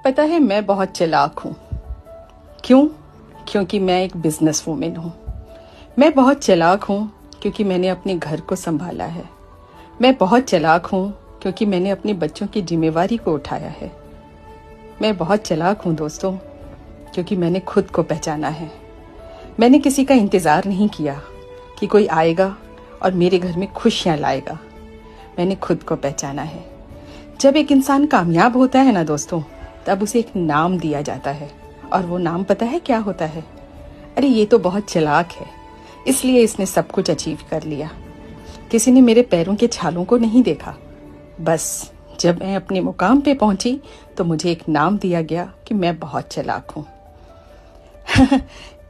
पता है मैं बहुत चालाक हूँ। क्यों? क्योंकि मैं एक बिजनेस वूमेन हूँ। मैं बहुत चालाक हूँ क्योंकि मैंने अपने घर को संभाला है। मैं बहुत चालाक हूँ क्योंकि मैंने अपने बच्चों की जिम्मेवारी को उठाया है। मैं बहुत चालाक हूँ दोस्तों, क्योंकि मैंने खुद को पहचाना है। मैंने किसी का इंतज़ार नहीं किया कि कोई आएगा और मेरे घर में खुशियाँ लाएगा। मैंने खुद को पहचाना है। जब एक इंसान कामयाब होता है ना दोस्तों, तब उसे एक नाम दिया जाता है। और वो नाम पता है क्या होता है? अरे ये तो बहुत चालाक है, इसलिए इसने सब कुछ अचीव कर लिया। किसी ने मेरे पैरों के छालों को नहीं देखा। बस जब मैं अपने मुकाम पे पहुंची तो मुझे एक नाम दिया गया कि मैं बहुत चालाक हूँ।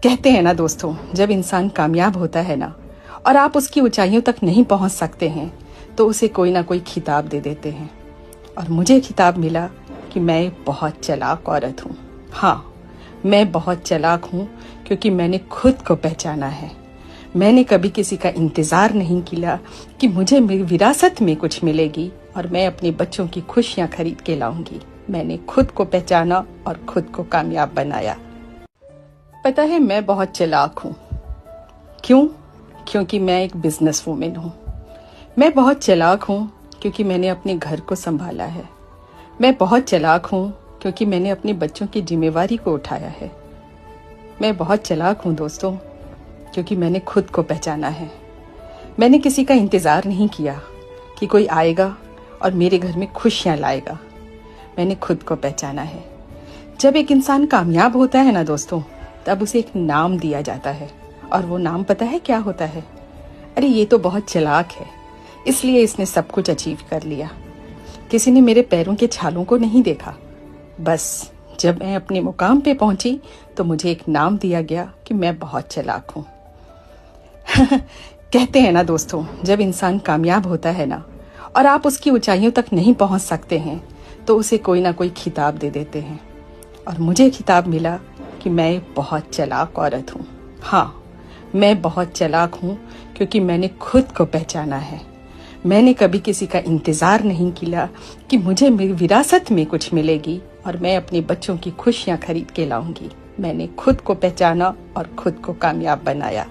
कहते हैं ना दोस्तों, जब इंसान कामयाब होता है ना और आप उसकी ऊंचाइयों तक नहीं पहुंच सकते हैं तो उसे कोई ना कोई खिताब दे देते हैं। और मुझे खिताब मिला कि मैं एक बहुत चालाक औरत हूँ। हाँ, मैं बहुत चालाक हूँ क्योंकि मैंने खुद को पहचाना है। मैंने कभी किसी का इंतज़ार नहीं किया कि मुझे विरासत में कुछ मिलेगी और मैं अपने बच्चों की खुशियाँ खरीद के लाऊंगी। मैंने खुद को पहचाना और खुद को कामयाब बनाया। पता है मैं बहुत चालाक हूँ। क्यों? क्योंकि मैं एक बिजनेस वूमेन हूँ। मैं बहुत चालाक हूँ क्योंकि मैंने अपने घर को संभाला है। मैं बहुत चालाक हूँ क्योंकि मैंने अपने बच्चों की जिम्मेवारी को उठाया है। मैं बहुत चालाक हूँ दोस्तों, क्योंकि मैंने खुद को पहचाना है। मैंने किसी का इंतज़ार नहीं किया कि कोई आएगा और मेरे घर में खुशियाँ लाएगा। मैंने खुद को पहचाना है। जब एक इंसान कामयाब होता है ना दोस्तों, तब उसे एक नाम दिया जाता है। और वो नाम पता है क्या होता है? अरे ये तो बहुत चालाक है, इसलिए इसने सब कुछ अचीव कर लिया। किसी ने मेरे पैरों के छालों को नहीं देखा। बस जब मैं अपने मुकाम पे पहुंची तो मुझे एक नाम दिया गया कि मैं बहुत चालाक हूँ। कहते हैं ना दोस्तों, जब इंसान कामयाब होता है ना और आप उसकी ऊंचाइयों तक नहीं पहुंच सकते हैं तो उसे कोई ना कोई खिताब दे देते हैं। और मुझे खिताब मिला कि मैं एक बहुत चालाक औरत हूँ। हाँ, मैं बहुत चालाक हूँ क्योंकि मैंने खुद को पहचाना है। मैंने कभी किसी का इंतज़ार नहीं किया कि मुझे विरासत में कुछ मिलेगी और मैं अपने बच्चों की खुशियाँ खरीद के लाऊंगी। मैंने खुद को पहचाना और खुद को कामयाब बनाया।